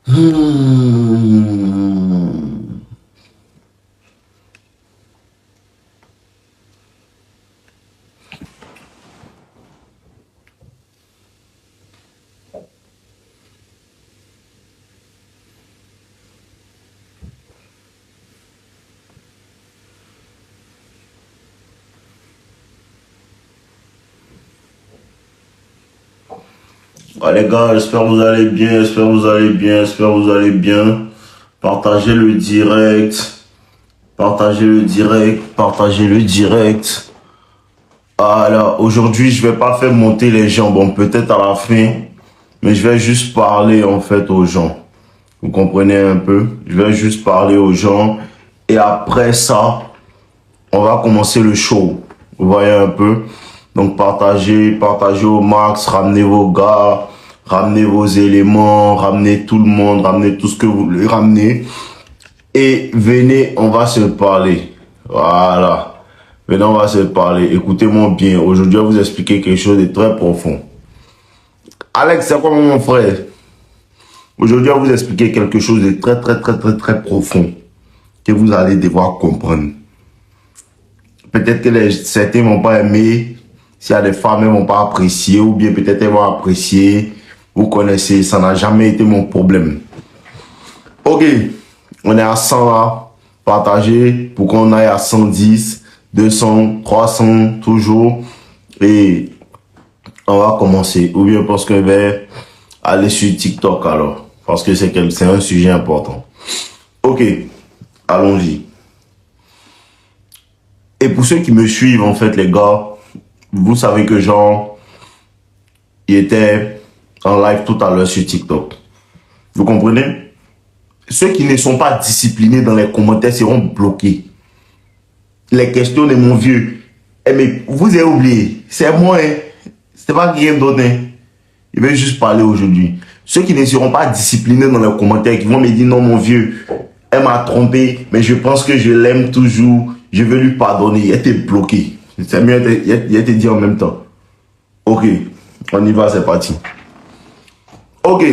Hmm. Ah, les gars, j'espère que vous allez bien, j'espère que vous allez bien, j'espère que vous allez bien. Partagez le direct, partagez le direct, partagez le direct. Ah là, aujourd'hui, je vais pas faire monter les gens, bon, peut-être à la fin, mais je vais juste parler en fait aux gens. Vous comprenez un peu? Je vais juste parler aux gens et après ça, on va commencer le show. Vous voyez un peu? Donc partagez, partagez au max, ramenez vos gars, ramenez vos éléments, ramenez tout le monde, ramenez tout ce que vous voulez ramener. Et venez, on va se parler. Voilà. Venez, on va se parler. Écoutez-moi bien. Aujourd'hui, je vais vous expliquer quelque chose de très profond. Alex, c'est quoi mon frère? Aujourd'hui, je vais vous expliquer quelque chose de très, très, très, très, très profond que vous allez devoir comprendre. Peut-être que certains ne vont pas aimer, s'il y a des femmes, elles ne vont pas apprécier, ou bien peut-être elles vont apprécier. Vous connaissez, ça n'a jamais été mon problème. Ok, on est à 100 là, partagez pour qu'on aille à 110, 200, 300, toujours. Et on va commencer. Ou bien parce que je vais aller sur TikTok alors, parce que c'est un sujet important. Ok, allons-y. Et pour ceux qui me suivent, en fait, les gars, vous savez que genre, il était en live tout à l'heure sur TikTok. Vous comprenez? Ceux qui ne sont pas disciplinés dans les commentaires seront bloqués. Les questions de mon vieux. Eh mais vous avez oublié, c'est moi, hein. C'est pas quelqu'un d'autre, hein. Il veut juste parler aujourd'hui. Ceux qui ne seront pas disciplinés dans les commentaires, qui vont me dire non mon vieux, elle m'a trompé, mais je pense que je l'aime toujours, je veux lui pardonner. Il était bloqué. C'est mieux, il était dit en même temps. Ok, on y va, c'est parti. Ok.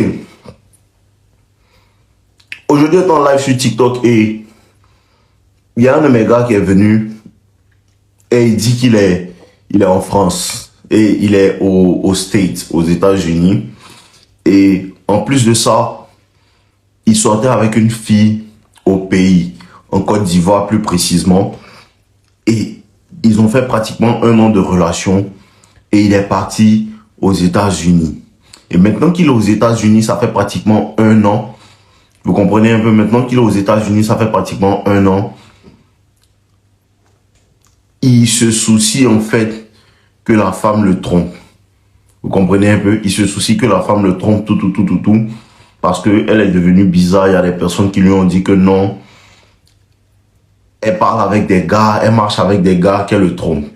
Aujourd'hui, on est en live sur TikTok et il y a un de mes gars qui est venu et il dit il est en France et il est aux States, aux États-Unis. Et en plus de ça, il sortait avec une fille au pays, en Côte d'Ivoire plus précisément. Et ils ont fait pratiquement 1 an de relation et il est parti aux États-Unis. Et maintenant qu'il est aux États-Unis, ça fait pratiquement 1 an. Vous comprenez un peu, maintenant qu'il est aux États-Unis, ça fait pratiquement 1 an. Il se soucie en fait que la femme le trompe. Vous comprenez un peu? Il se soucie que la femme le trompe, tout. Parce qu'elle est devenue bizarre. Il y a des personnes qui lui ont dit que non. Elle parle avec des gars, elle marche avec des gars, qu'elle le trompe.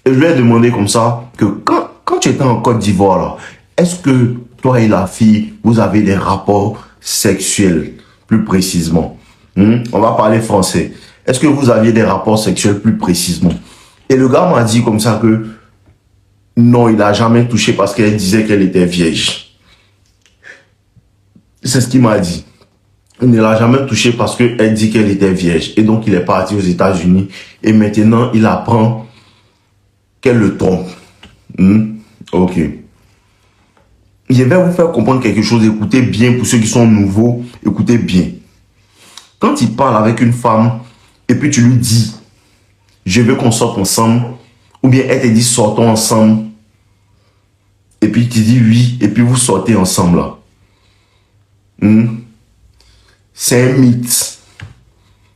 Et je lui ai demandé comme ça que quand tu étais en Côte d'Ivoire, là, est-ce que toi et la fille, vous avez des rapports sexuels, plus précisément? On va parler français. Est-ce que vous aviez des rapports sexuels plus précisément? Et le gars m'a dit comme ça que non, il n'a jamais touché parce qu'elle disait qu'elle était vierge. C'est ce qu'il m'a dit. Il ne l'a jamais touché parce qu'elle dit qu'elle était vierge. Et donc, il est parti aux États-Unis. Et maintenant, il apprend qu'elle le trompe. Ok. Je vais vous faire comprendre quelque chose. Écoutez bien, pour ceux qui sont nouveaux, écoutez bien. Quand il parle avec une femme, et puis tu lui dis, je veux qu'on sorte ensemble, ou bien elle te dit, sortons ensemble, et puis tu dis oui, et puis vous sortez ensemble là. C'est un mythe.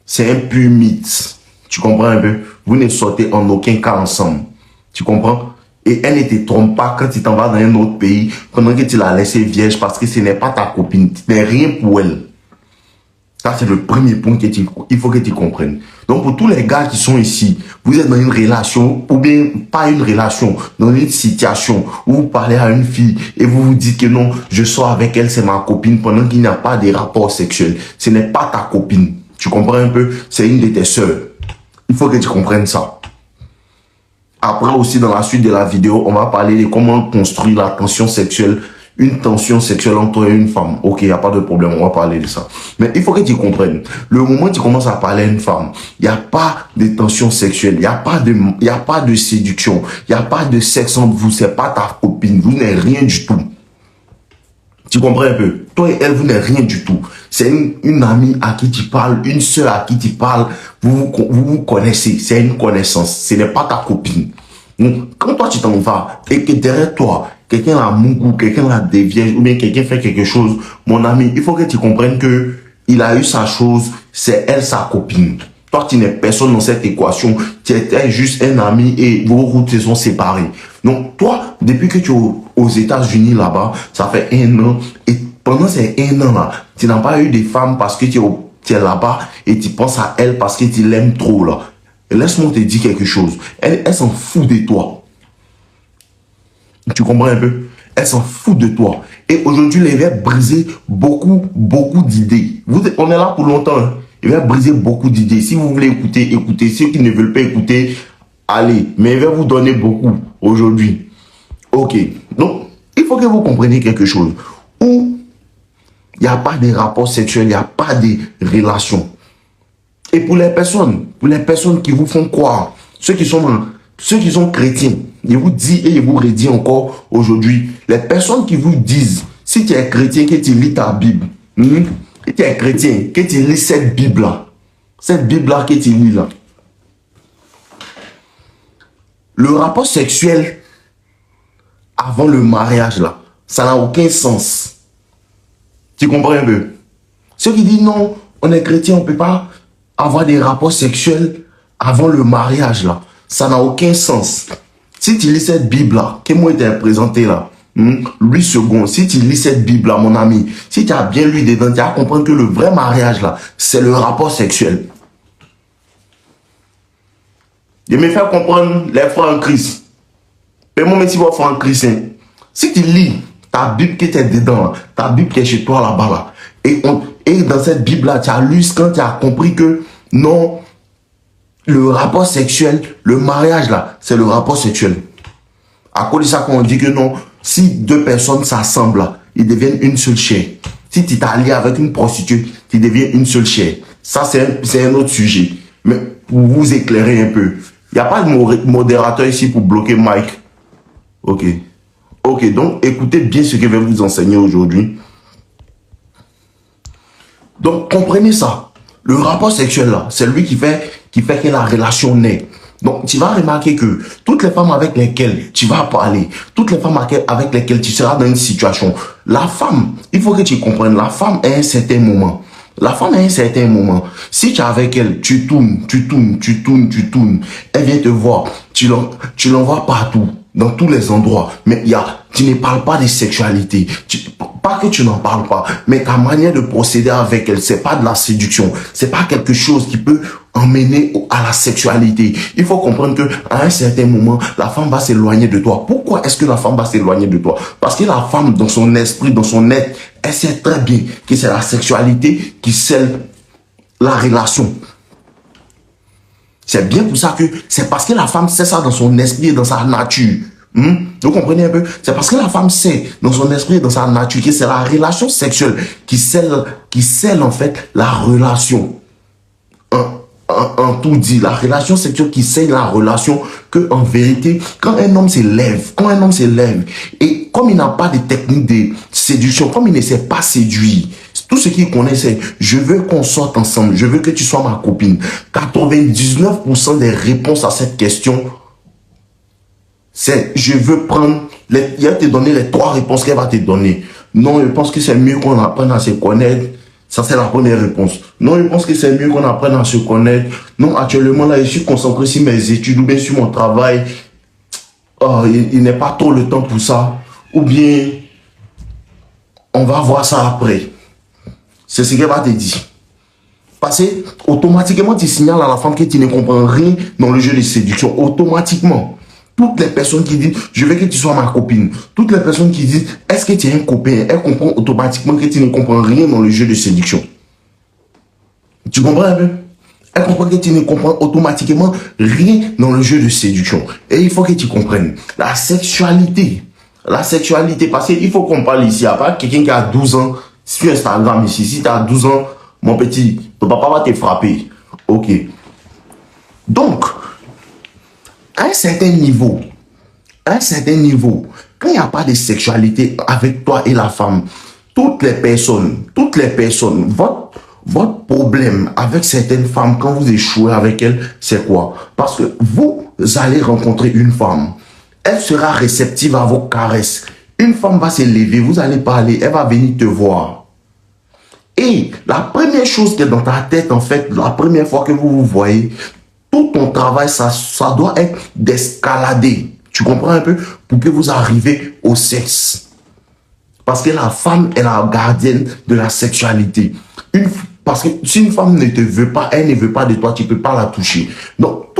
C'est un pur mythe. Tu comprends un peu? Vous ne sortez en aucun cas ensemble. Tu comprends? Et elle ne te trompe pas quand tu t'en vas dans un autre pays, pendant que tu l'as laissée vierge, parce que ce n'est pas ta copine. Tu n'es rien pour elle. Ça, c'est le premier point qu'il faut que tu comprennes. Donc, pour tous les gars qui sont ici, vous êtes dans une relation, ou bien pas une relation, dans une situation où vous parlez à une fille et vous vous dites que non, je sors avec elle, c'est ma copine, pendant qu'il n'y a pas de rapport sexuel. Ce n'est pas ta copine. Tu comprends un peu? C'est une de tes sœurs. Il faut que tu comprennes ça. Après aussi, dans la suite de la vidéo, on va parler de comment construire la tension sexuelle une tension sexuelle entre toi et une femme, ok, il n'y a pas de problème, on va parler de ça. Mais il faut que tu comprennes, le moment où tu commences à parler à une femme, il n'y a pas de tension sexuelle, il n'y a pas de séduction, il n'y a pas de sexe entre vous, c'est pas ta copine, vous n'êtes rien du tout. Tu comprends un peu? Toi et elle, vous n'êtes rien du tout. C'est une amie à qui tu parles, une sœur à qui tu parles, vous connaissez, c'est une connaissance, ce n'est pas ta copine. Donc, quand toi tu t'en vas et que derrière toi, quelqu'un la mougou, quelqu'un la dévierge ou bien quelqu'un fait quelque chose, mon ami, il faut que tu comprennes que il a eu sa chose, c'est elle sa copine. Toi, tu n'es personne dans cette équation, tu étais juste un ami et vos routes se sont séparées. Donc, toi, depuis que tu es aux États-Unis là-bas, ça fait 1 an, et pendant ces 1 an-là, tu n'as pas eu des femmes parce que tu es là-bas et tu penses à elle parce que tu l'aimes trop là. Laisse-moi te dire quelque chose. Elle s'en fout de toi. Tu comprends un peu? Elle s'en fout de toi. Et aujourd'hui, elle va briser beaucoup d'idées. On est là pour longtemps. Hein? Elle va briser beaucoup d'idées. Si vous voulez écouter, écoutez. Ceux qui ne veulent pas écouter, allez. Mais elle va vous donner beaucoup aujourd'hui. Ok. Donc, il faut que vous compreniez quelque chose. Où il n'y a pas de rapport sexuel, il n'y a pas de relation. Et pour les personnes qui vous font croire, ceux qui sont chrétiens, je vous dis et je vous redis encore aujourd'hui, les personnes qui vous disent, si tu es chrétien, que tu lis ta Bible, que tu es chrétien, que tu lis cette Bible-là que tu lis là, le rapport sexuel avant le mariage là, ça n'a aucun sens. Tu comprends un peu? Ceux qui disent non, on est chrétien, on ne peut pas avoir des rapports sexuels avant le mariage là, ça n'a aucun sens. Si tu lis cette Bible là, que moi t'ai présenté là, 8 secondes, si tu lis cette Bible là, mon ami, si tu as bien lu dedans, tu vas comprendre que le vrai mariage là, c'est le rapport sexuel. Je me fais comprendre les frères en Christ. Et moi, mais si vous frères en Christ, hein, si tu lis ta Bible qui est dedans, ta Bible qui est chez toi là-bas là, et dans cette Bible-là, tu as lu quand tu as compris que non, le rapport sexuel, le mariage là, c'est le rapport sexuel. À cause de ça qu'on dit que non, si 2 personnes s'assemblent là, ils deviennent une seule chair. Si tu t'allies avec une prostituée, tu deviens une seule chair. Ça, c'est un autre sujet. Mais pour vous éclairer un peu, il n'y a pas de modérateur ici pour bloquer Mike. Ok. Ok, donc écoutez bien ce que je vais vous enseigner aujourd'hui. Donc, comprenez ça. Le rapport sexuel, là, c'est lui qui fait que la relation naît. Donc, tu vas remarquer que toutes les femmes avec lesquelles tu vas parler, toutes les femmes avec lesquelles tu seras dans une situation, la femme, il faut que tu comprennes, la femme à un certain moment. La femme à un certain moment, si tu es avec elle, tu tournes, elle vient te voir, tu l'envoies partout, dans tous les endroits, mais tu ne parles pas de sexualité, pas que tu n'en parles pas, mais ta manière de procéder avec elle, c'est pas de la séduction, c'est pas quelque chose qui peut emmener à la sexualité. Il faut comprendre que à un certain moment, la femme va s'éloigner de toi. Pourquoi est-ce que la femme va s'éloigner de toi? Parce que la femme, dans son esprit, dans son être, elle sait très bien que c'est la sexualité qui scelle la relation. C'est bien pour ça que c'est parce que la femme sait ça dans son esprit et dans sa nature. Vous comprenez un peu? C'est parce que la femme sait dans son esprit et dans sa nature que c'est la relation sexuelle qui scelle en fait la relation. En tout dit, la relation sexuelle qui scelle la relation, que en vérité, quand un homme s'élève, et comme il n'a pas de technique de séduction, comme il ne sait pas séduire, tout ce qu'il connaît, c'est je veux qu'on sorte ensemble, je veux que tu sois ma copine. 99% des réponses à cette question, c'est je veux prendre, il va te donner les 3 réponses qu'elle va te donner. Non, je pense que c'est mieux qu'on apprenne à se connaître. Ça, c'est la première réponse. Non, je pense que c'est mieux qu'on apprenne à se connaître. Non, actuellement, là, je suis concentré sur mes études ou bien sur mon travail. Oh, il n'est pas trop le temps pour ça. Ou bien, on va voir ça après. C'est ce qu'elle va te dire. Parce que, automatiquement, tu signales à la femme que tu ne comprends rien dans le jeu de séduction. Automatiquement. Toutes les personnes qui disent, je veux que tu sois ma copine. Toutes les personnes qui disent, est-ce que tu es un copain? Elle comprend automatiquement que tu ne comprends rien dans le jeu de séduction. Tu comprends un peu? Elle comprend que tu ne comprends automatiquement rien dans le jeu de séduction. Et il faut que tu comprennes. La sexualité La sexualité, parce qu'il faut qu'on parle ici, à part quelqu'un qui a 12 ans, sur Instagram ici, si tu as 12 ans, mon petit, ton papa va te frapper. Ok. Donc, à un certain niveau, quand il n'y a pas de sexualité avec toi et la femme, toutes les personnes, votre problème avec certaines femmes, quand vous échouez avec elles, c'est quoi? Parce que vous allez rencontrer une femme, elle sera réceptive à vos caresses. Une femme va se lever, vous allez parler, elle va venir te voir. Et la première chose qui est dans ta tête, en fait, la première fois que vous vous voyez, tout ton travail, ça doit être d'escalader. Tu comprends un peu? Pour que vous arrivez au sexe. Parce que la femme est la gardienne de la sexualité. Parce que si une femme ne te veut pas, elle ne veut pas de toi, tu ne peux pas la toucher. Donc,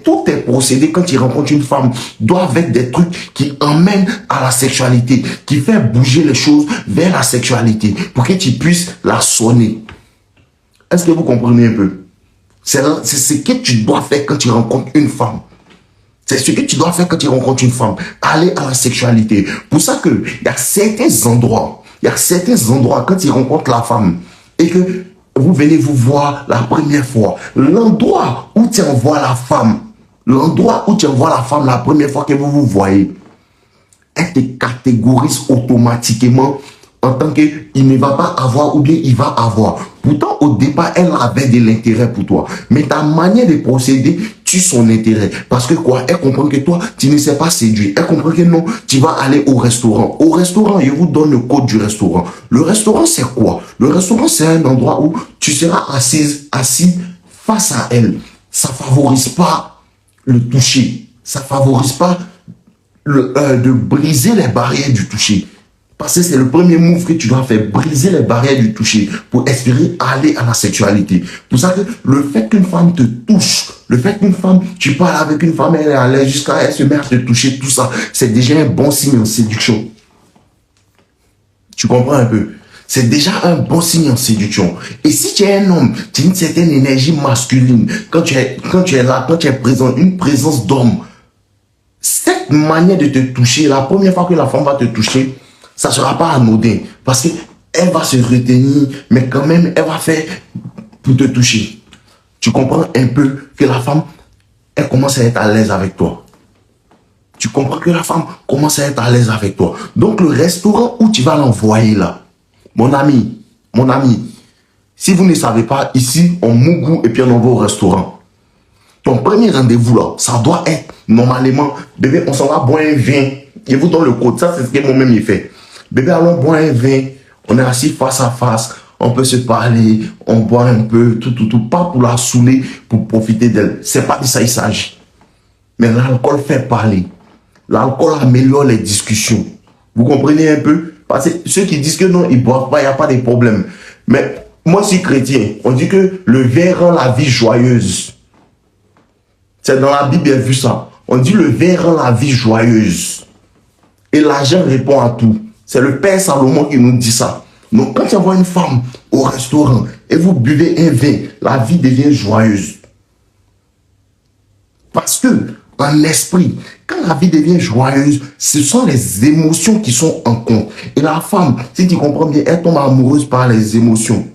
tous tes procédés, quand tu rencontres une femme, doivent être des trucs qui emmènent à la sexualité, qui fait bouger les choses vers la sexualité, pour que tu puisses la sonner. Est-ce que vous comprenez un peu? C'est ce que tu dois faire quand tu rencontres une femme. C'est ce que tu dois faire quand tu rencontres une femme. Aller à la sexualité. Pour ça que il y a certains endroits, quand tu rencontres la femme et que vous venez vous voir la première fois, l'endroit où tu envoies la femme, la première fois que vous vous voyez, elle te catégorise automatiquement en tant qu'il ne va pas avoir ou bien il va avoir. Pourtant, au départ, elle avait de l'intérêt pour toi. Mais ta manière de procéder tue son intérêt. Parce que quoi? Elle comprend que toi, tu ne sais pas séduire. Elle comprend que non, tu vas aller au restaurant. Au restaurant, je vous donne le code du restaurant. Le restaurant, c'est quoi? Le restaurant, c'est un endroit où tu seras assis face à elle. Ça ne favorise pas le toucher. Ça ne favorise pas de briser les barrières du toucher. Parce que c'est le premier move que tu dois faire, briser les barrières du toucher pour espérer aller à la sexualité. Pour ça que le fait qu'une femme te touche, le fait qu'une femme, tu parles avec une femme, elle est à l'aise jusqu'à elle se met à te toucher, tout ça, c'est déjà un bon signe en séduction. Tu comprends un peu? C'est déjà un bon signe en séduction. Et si tu es un homme, tu as une certaine énergie masculine, quand tu es là, quand tu es présent, une présence d'homme, cette manière de te toucher, la première fois que la femme va te toucher, ça ne sera pas anodin. Parce qu'elle va se retenir, mais quand même, elle va faire pour te toucher. Tu comprends un peu que la femme, elle commence à être à l'aise avec toi. Tu comprends que la femme commence à être à l'aise avec toi. Donc, le restaurant où tu vas l'envoyer là, mon ami, si vous ne savez pas, ici, on mougou et puis on envoie au restaurant. Ton premier rendez-vous là, ça doit être, normalement, bébé, on s'en va boire un vin. Je vous donne le code, ça c'est ce que moi-même j'ai fait. Bébé, allons boire un vin, on est assis face à face, on peut se parler, on boit un peu, tout, pas pour la saouler, pour profiter d'elle. C'est pas de ça il s'agit. Mais l'alcool fait parler. L'alcool améliore les discussions. Vous comprenez un peu? Parce que ceux qui disent que non, ils boivent pas, il n'y a pas de problème. Mais moi, je suis chrétien. On dit que le vin rend la vie joyeuse. C'est dans la Bible, j'ai vu ça. On dit le vin rend la vie joyeuse. Et l'argent répond à tout. C'est le Père Salomon qui nous dit ça. Donc, quand tu vois une femme au restaurant et vous buvez un vin, la vie devient joyeuse. Parce que, en esprit, quand la vie devient joyeuse, ce sont les émotions qui sont en compte. Et la femme, si tu comprends bien, elle tombe amoureuse par les émotions.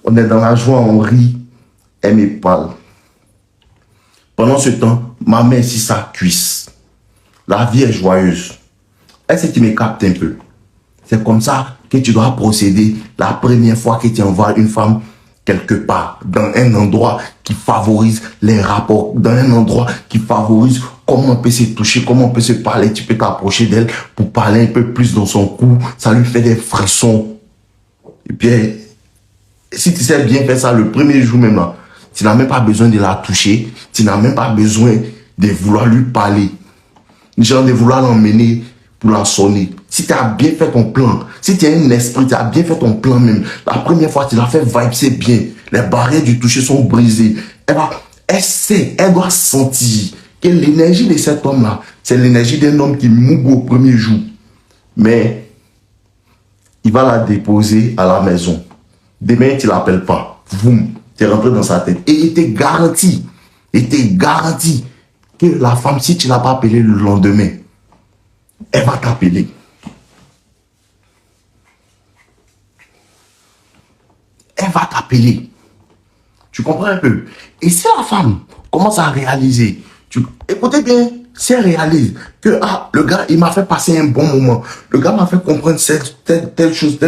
On est dans la joie, on rit, elle me parle. Pendant ce temps, ma main ici, sa cuisse. La vie est joyeuse. Est-ce que tu me captes un peu? C'est comme ça que tu dois procéder la première fois que tu envoies une femme quelque part, dans un endroit qui favorise les rapports, dans un endroit qui favorise comment on peut se toucher, comment on peut se parler. Tu peux t'approcher d'elle pour parler un peu plus dans son cou. Ça lui fait des frissons. Et puis, si tu sais bien faire ça le premier jour même là, tu n'as même pas besoin de la toucher. Tu n'as même pas besoin de vouloir lui parler. Genre de vouloir l'emmener pour la sonner. Si tu as bien fait ton plan, si tu as un esprit, tu as bien fait ton plan même, la première fois tu l'as fait vibe, c'est bien. Les barrières du toucher sont brisées. Elle doit sentir que l'énergie de cet homme-là, c'est l'énergie d'un homme qui mougue au premier jour. Mais il va la déposer à la maison. Demain, tu ne l'appelles pas. Boum, tu es rentré dans sa tête. Et il te garantit que la femme, si tu ne l'as pas appelée le lendemain, elle va t'appeler. Elle va t'appeler. Tu comprends un peu? Et si la femme commence à réaliser, écoutez bien, si elle réalise que le gars, il m'a fait passer un bon moment, le gars m'a fait comprendre telle chose,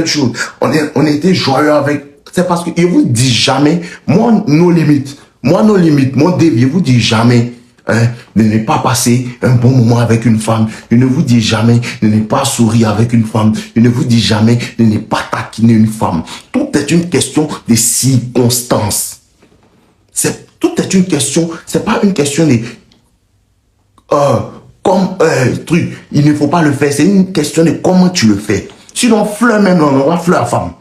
on était joyeux avec, c'est parce qu'il vous dit jamais, moi, nos limites, mon défi, il vous dit jamais, de ne pas passer un bon moment avec une femme. Il ne vous dit jamais de ne pas sourire avec une femme. Il ne vous dit jamais de ne pas taquiner une femme. Tout est une question de circonstances. Tout est une question, c'est pas une question de truc, il ne faut pas le faire, c'est une question de comment tu le fais. Sinon, fleur même, on envoie fleur à femme.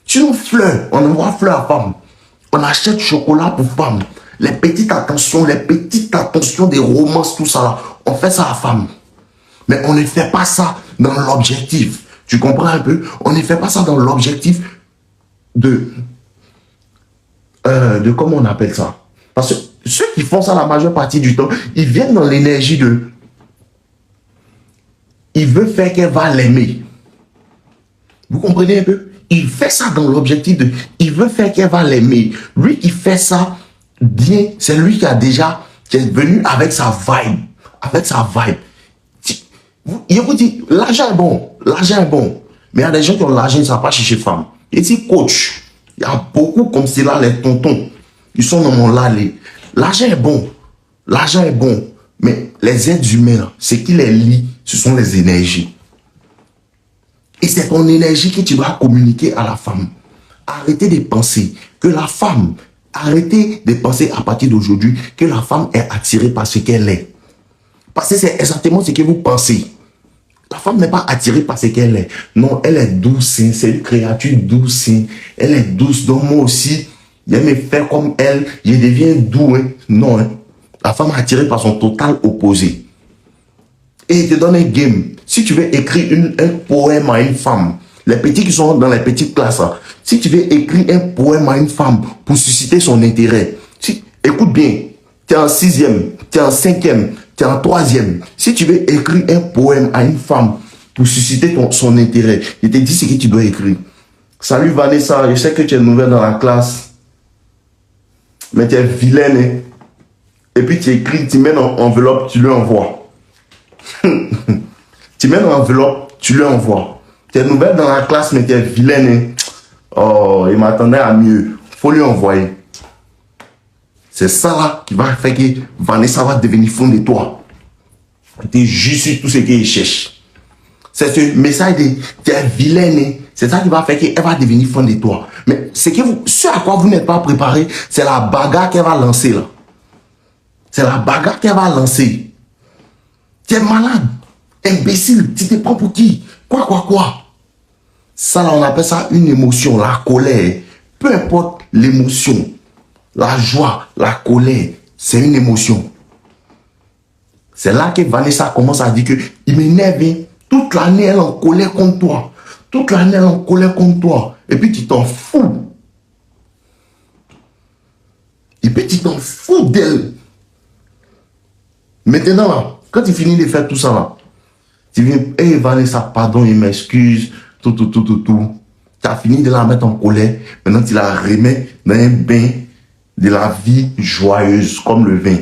Sinon, fleur, on envoie fleur à femme. On achète chocolat pour femme. Les petites attentions des romances, tout ça là, on fait ça à femme. Mais on ne fait pas ça dans l'objectif. Tu comprends un peu? On ne fait pas ça dans l'objectif de comment on appelle ça? Parce que ceux qui font ça la majeure partie du temps, ils viennent dans l'énergie de... Il veut faire qu'elle va l'aimer. Vous comprenez un peu? Il fait ça dans l'objectif de... Il veut faire qu'elle va l'aimer. Lui qui fait ça bien, c'est lui qui est venu avec sa vibe. Avec sa vibe. Il vous dit, l'argent est bon. L'argent est bon. Mais il y a des gens qui ont l'argent, ils ne savent pas chercher femme. Il dit, coach, il y a beaucoup comme cela, les tontons. Ils sont dans mon lallé. L'argent est bon. L'argent est bon. Mais les êtres humains, ce qui les lie, ce sont les énergies. Et c'est ton énergie que tu dois communiquer à la femme. Arrêtez de penser que la femme, arrêtez de penser à partir d'aujourd'hui que la femme est attirée par ce qu'elle est. Parce que c'est exactement ce que vous pensez. La femme n'est pas attirée par ce qu'elle est. Non, elle est douce. C'est une créature douce. Elle est douce. Donc moi aussi, je vais me faire comme elle. Je deviens doux. Non. La femme est attirée par son total opposé. Et il te donne un game. Si tu veux écrire un poème à une femme, les petits qui sont dans les petites classes, si tu veux écrire un poème à une femme pour susciter son intérêt, écoute bien, tu es en 6e, tu es en 5e, tu es en 3e. Si tu veux écrire un poème à une femme pour susciter son intérêt, je te dis ce que tu dois écrire. Salut Vanessa, je sais que tu es nouvelle dans la classe, mais tu es vilaine. Hein? Et puis tu écris, tu mets dans enveloppe, tu lui envoies. Tu mets dans enveloppe, tu lui envoies. Tu es nouvelle dans la classe, mais tu es vilaine. Hein? Oh, il m'attendait à mieux. Faut lui envoyer. C'est ça là qui va faire que Vanessa va devenir fond de toi. Tu es juste sur tout ce qu'il cherche. C'est ce message de tu es vilaine. C'est ça qui va faire qu'elle va devenir fond de toi. Mais ce à quoi vous n'êtes pas préparé, c'est la bagarre qu'elle va lancer là. C'est la bagarre qu'elle va lancer. Tu es malade, imbécile, tu te prends pour qui? Quoi? Ça là, on appelle ça une émotion, la colère. Peu importe l'émotion, la joie, la colère, c'est une émotion. C'est là que Vanessa commence à dire que il m'énerve. Toute l'année, elle est en colère contre toi. Toute l'année, elle est en colère contre toi. Et puis tu t'en fous. Et puis tu t'en fous d'elle. Maintenant, là, quand tu finis de faire tout ça, là, tu viens, hey Vanessa, pardon, il m'excuse, tout. Tu as fini de la mettre en colère. Maintenant, tu la remets dans un bain de la vie joyeuse, comme le vin.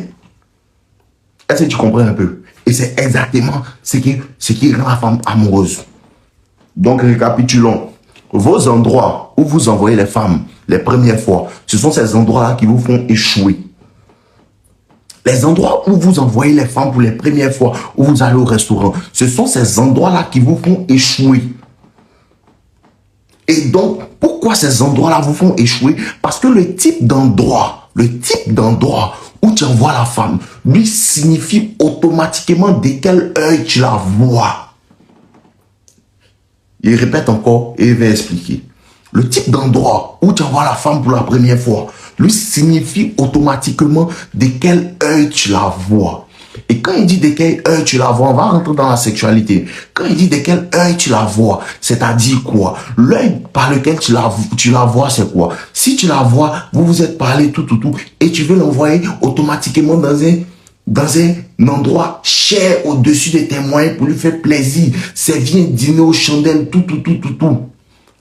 Est-ce que tu comprends un peu? Et c'est exactement ce qui rend la femme amoureuse. Donc, récapitulons. Vos endroits où vous envoyez les femmes les premières fois, ce sont ces endroits-là qui vous font échouer. Les endroits où vous envoyez les femmes pour les premières fois, où vous allez au restaurant, ce sont ces endroits-là qui vous font échouer. Et donc, pourquoi ces endroits-là vous font échouer? Parce que le type d'endroit où tu envoies la femme, lui signifie automatiquement de quel œil tu la vois. Il répète encore et il va expliquer. Le type d'endroit où tu envoies la femme pour la première fois, lui signifie automatiquement de quel œil tu la vois. Et quand il dit de quel œil tu la vois, on va rentrer dans la sexualité. Quand il dit de quel œil tu la vois, c'est-à-dire quoi? L'œil par lequel tu la vois, c'est quoi? Si tu la vois, vous vous êtes parlé tout, et tu veux l'envoyer automatiquement dans un endroit cher au-dessus des témoins pour lui faire plaisir. C'est vient dîner aux chandelles, tout.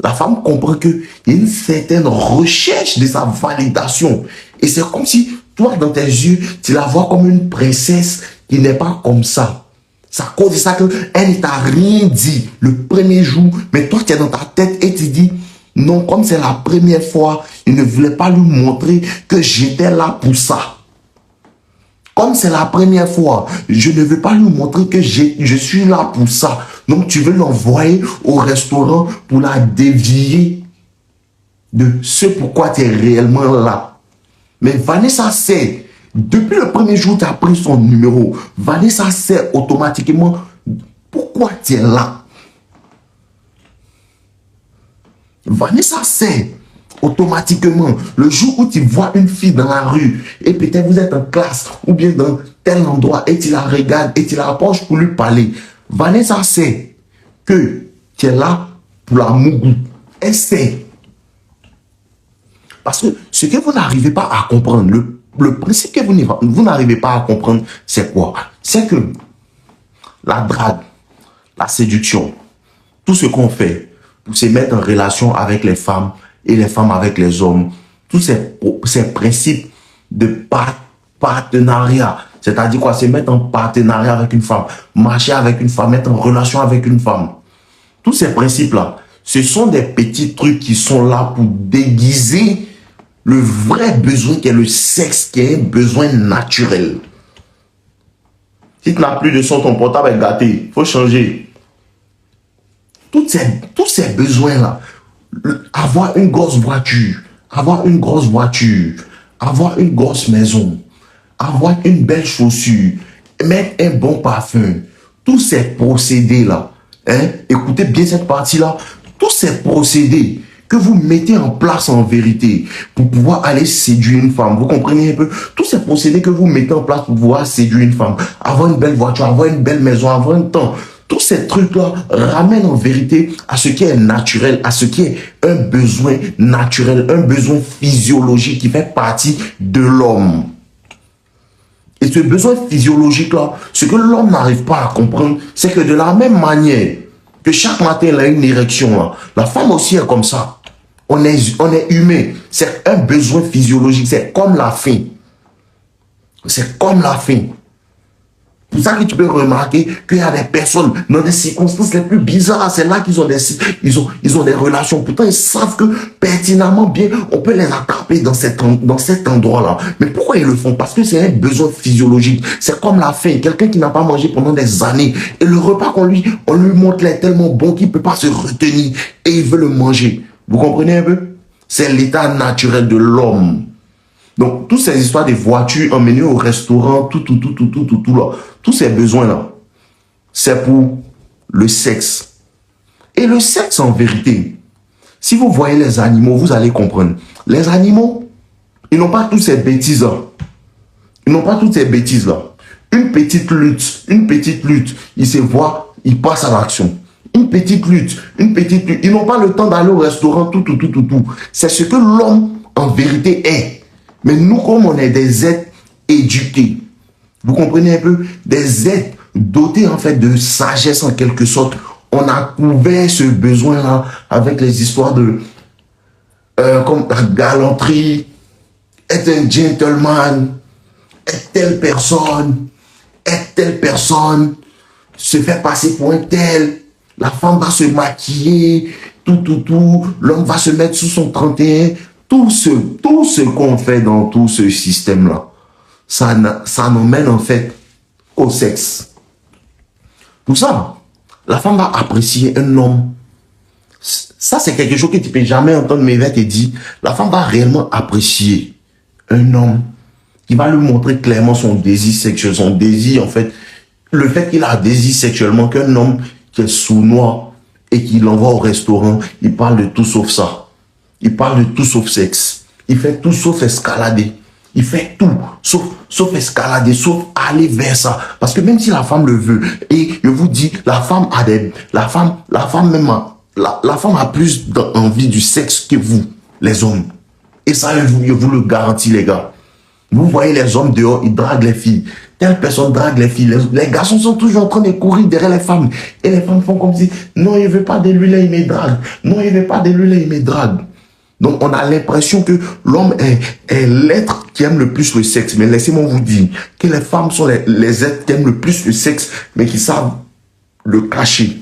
La femme comprend qu'il y a une certaine recherche de sa validation. Et c'est comme si, toi, dans tes yeux, tu la vois comme une princesse qui n'est pas comme ça. C'est à cause de ça qu'elle ne t'a rien dit le premier jour, mais toi, tu es dans ta tête et tu dis, non, comme c'est la première fois, il ne voulait pas lui montrer que j'étais là pour ça. Comme c'est la première fois, je ne veux pas lui montrer que je suis là pour ça. Donc, tu veux l'envoyer au restaurant pour la dévier de ce pourquoi tu es réellement là. Mais Vanessa sait, depuis le premier jour où tu as pris son numéro, Vanessa sait automatiquement pourquoi tu es là. Vanessa sait automatiquement, le jour où tu vois une fille dans la rue et peut-être vous êtes en classe ou bien dans tel endroit et tu la regardes et tu la approches pour lui parler, Vanessa sait que tu es là pour la mougou. Elle sait. Parce que ce que vous n'arrivez pas à comprendre, le principe que vous n'arrivez pas à comprendre, c'est quoi? C'est que la drague, la séduction, tout ce qu'on fait pour se mettre en relation avec les femmes et les femmes avec les hommes, tous ces principes de partenariat, c'est-à-dire quoi? Se mettre en partenariat avec une femme, marcher avec une femme, être en relation avec une femme. Tous ces principes-là, ce sont des petits trucs qui sont là pour déguiser le vrai besoin qui est le sexe, qui est un besoin naturel. Si tu n'as plus de son, ton portable est gâté, il faut changer. Tous ces besoins-là, avoir une grosse voiture, avoir une grosse maison, avoir une belle chaussure, mettre un bon parfum, tous ces procédés-là, écoutez bien cette partie-là, tous ces procédés que vous mettez en place en vérité pour pouvoir aller séduire une femme, vous comprenez un peu, tous ces procédés que vous mettez en place pour pouvoir séduire une femme, avoir une belle voiture, avoir une belle maison, avoir un temps, tous ces trucs-là ramènent en vérité à ce qui est naturel, à ce qui est un besoin naturel, un besoin physiologique qui fait partie de l'homme. Et ce besoin physiologique-là, ce que l'homme n'arrive pas à comprendre, c'est que de la même manière que chaque matin il a une érection, là, la femme aussi est comme ça. On est humain. C'est un besoin physiologique. C'est comme la faim. C'est comme la faim. Pour ça que tu peux remarquer qu'il y a des personnes dans des circonstances les plus bizarres. C'est là qu'ils ont des relations. Pourtant, ils savent que pertinemment bien, on peut les attraper dans cet endroit-là. Mais pourquoi ils le font? Parce que c'est un besoin physiologique. C'est comme la faim. Quelqu'un qui n'a pas mangé pendant des années. Et le repas on lui montre est tellement bon qu'il ne peut pas se retenir. Et il veut le manger. Vous comprenez un peu? C'est l'état naturel de l'homme. Donc, toutes ces histoires de voitures emmenées au restaurant, tout là, tous ces besoins-là, c'est pour le sexe. Et le sexe, en vérité, si vous voyez les animaux, vous allez comprendre. Les animaux, ils n'ont pas toutes ces bêtises-là. Ils n'ont pas toutes ces bêtises-là. Une petite lutte, ils se voient, ils passent à l'action. Une petite lutte. Ils n'ont pas le temps d'aller au restaurant, tout. C'est ce que l'homme, en vérité, est. Mais nous, comme on est des êtres éduqués, vous comprenez un peu, des êtres dotés en fait de sagesse en quelque sorte, on a couvert ce besoin-là avec les histoires de comme la galanterie, être un gentleman, être telle personne, se faire passer pour un tel, la femme va se maquiller, tout, l'homme va se mettre sous son 31, tout ce qu'on fait dans tout ce système-là, ça nous mène en fait au sexe. Pour ça, la femme va apprécier un homme. Ça, c'est quelque chose que tu ne peux jamais entendre Mévette te dire. La femme va réellement apprécier un homme qui va lui montrer clairement son désir sexuel, son désir en fait, le fait qu'il a un désir sexuellement, qu'un homme qui est sournois et qui l'envoie au restaurant, il parle de tout sauf ça. Il parle de tout sauf sexe. Il fait tout sauf escalader. Il fait tout sauf escalader, sauf aller vers ça. Parce que même si la femme le veut, et je vous dis, la femme a plus envie du sexe que vous, les hommes. Et ça, je vous le garantis, les gars. Vous voyez les hommes dehors, ils draguent les filles. Telle personne drague les filles. Les garçons sont toujours en train de courir derrière les femmes. Et les femmes font comme si, non, il ne veut pas de lui, là, il me drague. Non, il ne veut pas de lui, là, il me drague. Donc, on a l'impression que l'homme est l'être qui aime le plus le sexe. Mais laissez-moi vous dire que les femmes sont les êtres qui aiment le plus le sexe, mais qui savent le cacher.